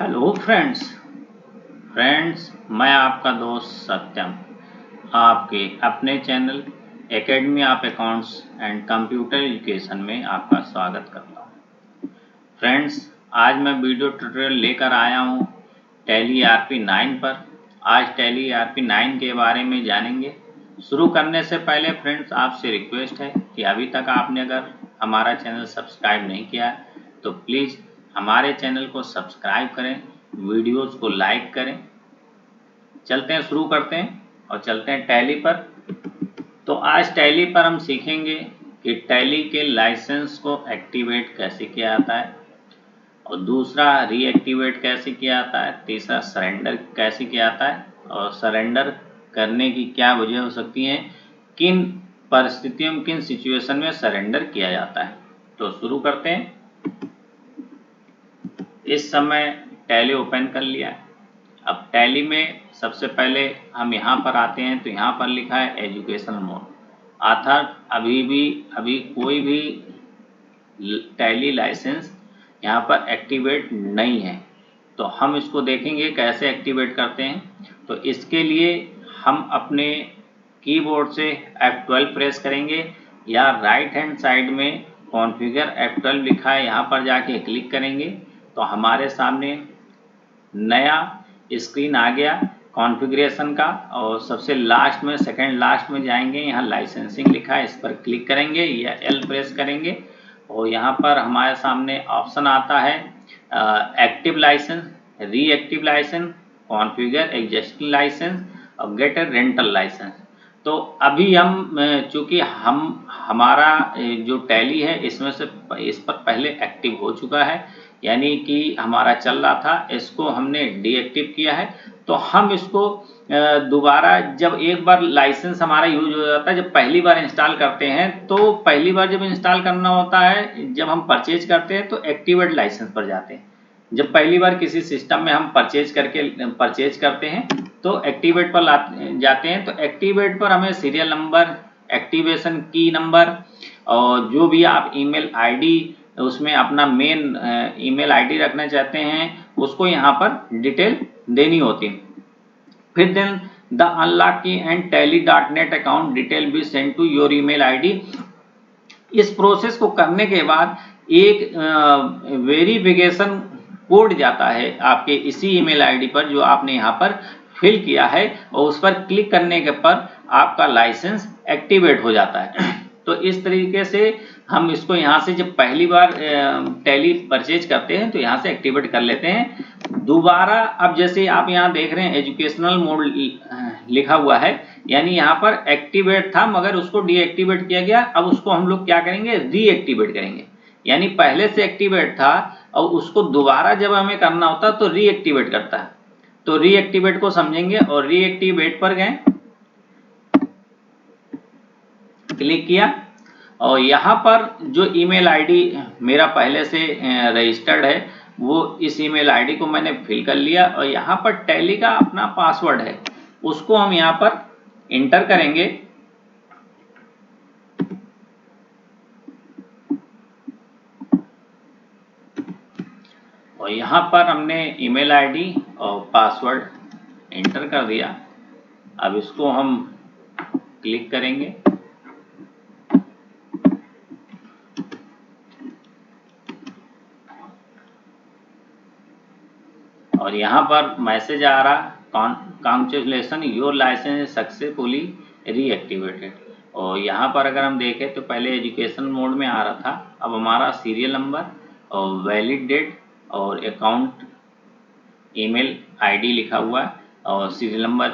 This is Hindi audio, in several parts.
हेलो फ्रेंड्स मैं आपका दोस्त सत्यम आपके अपने channel academy of accounts and computer education में आपका स्वागत करता हूं। फ्रेंड्स आज मैं वीडियो ट्यूटोरियल लेकर आया हूं टैली ERP9 पर। आज टैली ERP9 के बारे में जानेंगे। शुरू करने से पहले फ्रेंड्स आपसे रिक्वेस्ट है कि अभी तक आपने अगर हमारा चैनल सब्सक्राइब नहीं किया है तो प्लीज़ हमारे चैनल को सब्सक्राइब करें, वीडियोस को लाइक करें। चलते हैं, शुरू करते हैं और चलते हैं टैली पर। तो आज टैली पर हम सीखेंगे कि टैली के लाइसेंस को एक्टिवेट कैसे किया जाता है, और दूसरा रीएक्टिवेट कैसे किया जाता है, तीसरा सरेंडर कैसे किया जाता है, और सरेंडर करने की क्या वजह हो सकती है, किन परिस्थितियों में किन सिचुएशन में सरेंडर किया जाता है। तो शुरू करते हैं। इस समय टैली ओपन कर लिया है। अब टैली में सबसे पहले हम यहाँ पर आते हैं तो यहाँ पर लिखा है एजुकेशनल मोड, अर्थात अभी कोई भी टैली लाइसेंस यहाँ पर एक्टिवेट नहीं है। तो हम इसको देखेंगे कैसे एक्टिवेट करते हैं। तो इसके लिए हम अपने कीबोर्ड से F12 प्रेस करेंगे या राइट हैंड साइड में कॉन्फ़िगर F12 लिखा है, यहाँ पर जाके क्लिक करेंगे तो हमारे सामने नया स्क्रीन आ गया कॉन्फ़िगरेशन का, और सबसे लास्ट में सेकंड लास्ट में जाएंगे, यहाँ लाइसेंसिंग लिखा है, इस पर क्लिक करेंगे या L प्रेस करेंगे और यहाँ पर हमारे सामने ऑप्शन आता है active license, reactive license, configure existing license और गेट ए रेंटल लाइसेंस। तो अभी हम चूँकि हमारा जो टैली है इसमें से इस पर पहले एक्टिव हो चुका है, यानी कि हमारा चल रहा था, इसको हमने डीएक्टिव किया है। तो हम इसको दोबारा जब एक बार लाइसेंस हमारा यूज हो जाता है, जब पहली बार इंस्टॉल करते हैं तो पहली बार जब इंस्टॉल करना होता है, जब हम परचेज करते हैं तो एक्टिवेट लाइसेंस पर जाते हैं। जब पहली बार किसी सिस्टम में हम परचेज करते हैं तो एक्टिवेट पर जाते हैं। तो एक्टिवेट पर हमें सीरियल नंबर, एक्टिवेशन की नंबर और जो भी आप ईमेल आईडी उसमें अपना मेन ईमेल आईडी रखना चाहते हैं उसको यहाँ पर डिटेल देनी होती है। फिर then the unlock key and tally.net account detail be send to your email ID. इस प्रोसेस को करने के बाद एक वेरिफिकेशन कोड जाता है आपके इसी ईमेल आईडी पर जो आपने यहाँ पर फिल किया है, और उस पर क्लिक करने के पर आपका लाइसेंस एक्टिवेट हो जाता है। तो इस तरीके से हम इसको यहाँ से जब पहली बार टैली परचेज करते हैं तो यहाँ से एक्टिवेट कर लेते हैं। दोबारा अब जैसे आप यहाँ देख रहे हैं एजुकेशनल मोड लिखा हुआ है, यानी यहाँ पर एक्टिवेट था मगर उसको डीएक्टिवेट किया गया। अब उसको हम लोग क्या करेंगे, रीएक्टिवेट करेंगे। यानी पहले से एक्टिवेट था और उसको दोबारा जब हमें करना होता तो रीएक्टिवेट करता है। तो रीएक्टिवेट को समझेंगे और रीएक्टिवेट पर गए, क्लिक किया और यहाँ पर जो ईमेल आईडी मेरा पहले से रजिस्टर्ड है वो इस ईमेल आईडी को मैंने फिल कर लिया, और यहाँ पर टैली का अपना पासवर्ड है उसको हम यहाँ पर इंटर करेंगे। और यहाँ पर हमने ईमेल आईडी और पासवर्ड इंटर कर दिया। अब इसको हम क्लिक करेंगे और यहाँ पर मैसेज आ रहा congratulations your license successfully reactivated. और यहाँ पर अगर हम देखें तो पहले एजुकेशन मोड में आ रहा था, अब हमारा सीरियल नंबर और वैलिड डेट और अकाउंट ईमेल आईडी लिखा हुआ है, और सीरियल नंबर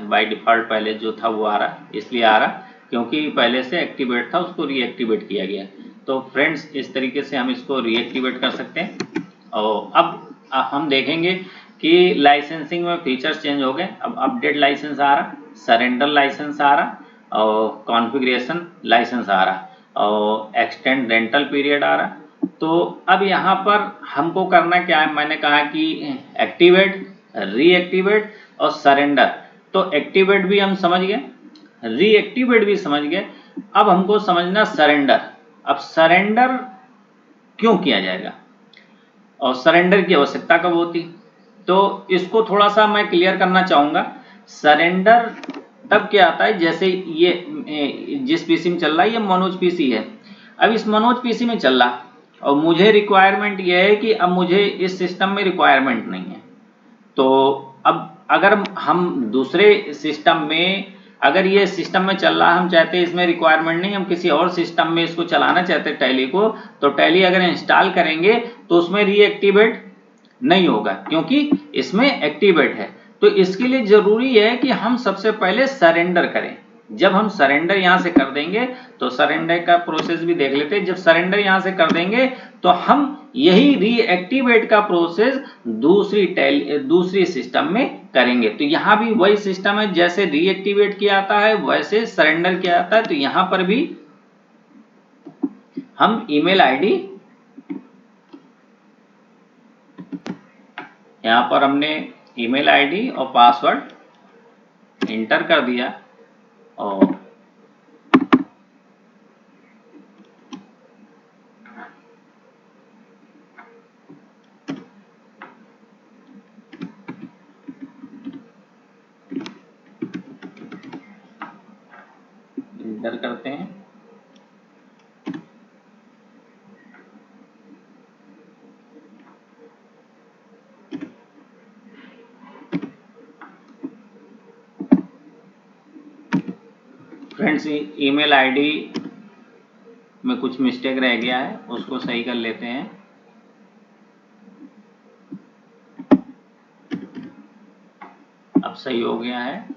बाय डिफ़ॉल्ट पहले जो था वो आ रहा, इसलिए आ रहा क्योंकि पहले से एक्टिवेट था, उसको रीएक्टिवेट किया गया। तो फ्रेंड्स इस तरीके से हम इसको रीएक्टिवेट कर सकते हैं। और अब हम देखेंगे कि लाइसेंसिंग में फीचर्स चेंज हो गए। अब अपडेट लाइसेंस आ रहा, सरेंडर लाइसेंस आ रहा और कॉन्फ़िगरेशन लाइसेंस आ रहा और एक्सटेंड रेंटल पीरियड आ रहा। तो अब यहाँ पर हमको करना क्या है, मैंने कहा कि एक्टिवेट, रीएक्टिवेट और सरेंडर। तो एक्टिवेट भी हम समझ गए, रीएक्टिवेट भी समझ गए, अब हमको समझना सरेंडर। अब सरेंडर क्यों किया जाएगा और सरेंडर की आवश्यकता कब होती। तो इसको थोड़ा सा मैं क्लियर करना चाहूँगा। सरेंडर तब क्या आता है, जैसे ये जिस पीसी में चल रहा है ये मनोज पीसी है, अब इस मनोज पीसी में चल रहा और मुझे रिक्वायरमेंट ये है कि अब मुझे इस सिस्टम में रिक्वायरमेंट नहीं है, तो अब अगर हम दूसरे सिस्टम में, अगर ये सिस्टम में चल रहा हम चाहते हैं इसमें रिक्वायरमेंट नहीं, हम किसी और सिस्टम में इसको चलाना चाहते हैं टैली को, तो टैली अगर इंस्टॉल करेंगे तो उसमें रीएक्टिवेट नहीं होगा क्योंकि इसमें एक्टिवेट है। तो इसके लिए जरूरी है कि हम सबसे पहले सरेंडर करें। जब हम सरेंडर यहां से कर देंगे तो सरेंडर का प्रोसेस भी देख लेते हैं। जब सरेंडर यहां से कर देंगे तो हम यही रीएक्टिवेट का प्रोसेस दूसरी सिस्टम में करेंगे। तो यहां भी वही सिस्टम है, जैसे रीएक्टिवेट किया जाता है वैसे सरेंडर किया जाता है। तो यहां पर भी हम ईमेल आईडी, यहां पर हमने ईमेल आईडी और पासवर्ड इंटर कर दिया और इंटर करते हैं। फ्रेंड्स, ईमेल आईडी में कुछ मिस्टेक रह गया है, उसको सही कर लेते हैं। अब सही हो गया है।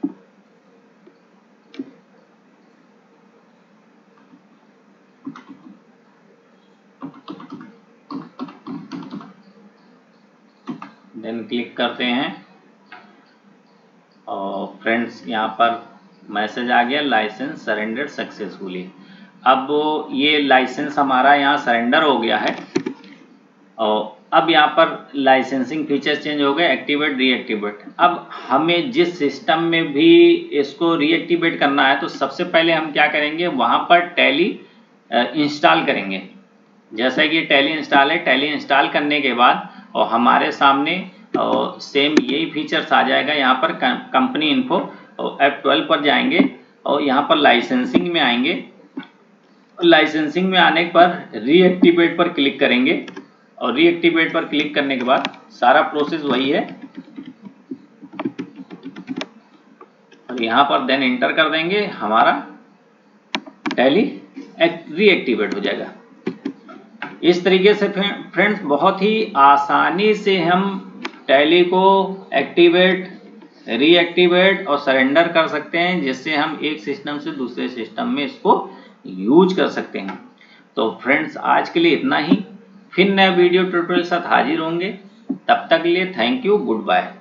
देन क्लिक करते हैं और फ्रेंड्स यहाँ पर मैसेज आ गया, लाइसेंस सरेंडर सक्सेसफुली। अब ये लाइसेंस हमारा यहाँ सरेंडर हो गया है और अब यहाँ पर लाइसेंसिंग फीचर्स चेंज हो गए, एक्टिवेट रीएक्टिवेट। अब हमें जिस सिस्टम में भी इसको रीएक्टिवेट करना है तो सबसे पहले हम क्या करेंगे, वहाँ पर टैली इंस्टॉल करेंगे। जैसा कि टैली इंस्टॉल है, टैली इंस्टॉल करने के बाद और हमारे सामने सेम यही फीचर्स आ जाएगा। यहाँ पर कंपनी इन्फो और F12 पर जाएंगे और यहाँ पर लाइसेंसिंग में आएंगे। लाइसेंसिंग में आने पर रीएक्टिवेट पर क्लिक करेंगे और रीएक्टिवेट पर क्लिक करने के बाद सारा प्रोसेस वही है और यहाँ पर देन इंटर कर देंगे, हमारा टैली रीएक्टिवेट हो जाएगा। इस तरीके से फ्रेंड्स बहुत ही आसानी से हम टैली को एक्टिवेट, रीएक्टिवेट और सरेंडर कर सकते हैं, जिससे हम एक सिस्टम से दूसरे सिस्टम में इसको यूज कर सकते हैं। तो फ्रेंड्स आज के लिए इतना ही, फिर नए वीडियो ट्यूटोरियल के साथ हाजिर होंगे। तब तक के लिए थैंक यू, गुड बाय।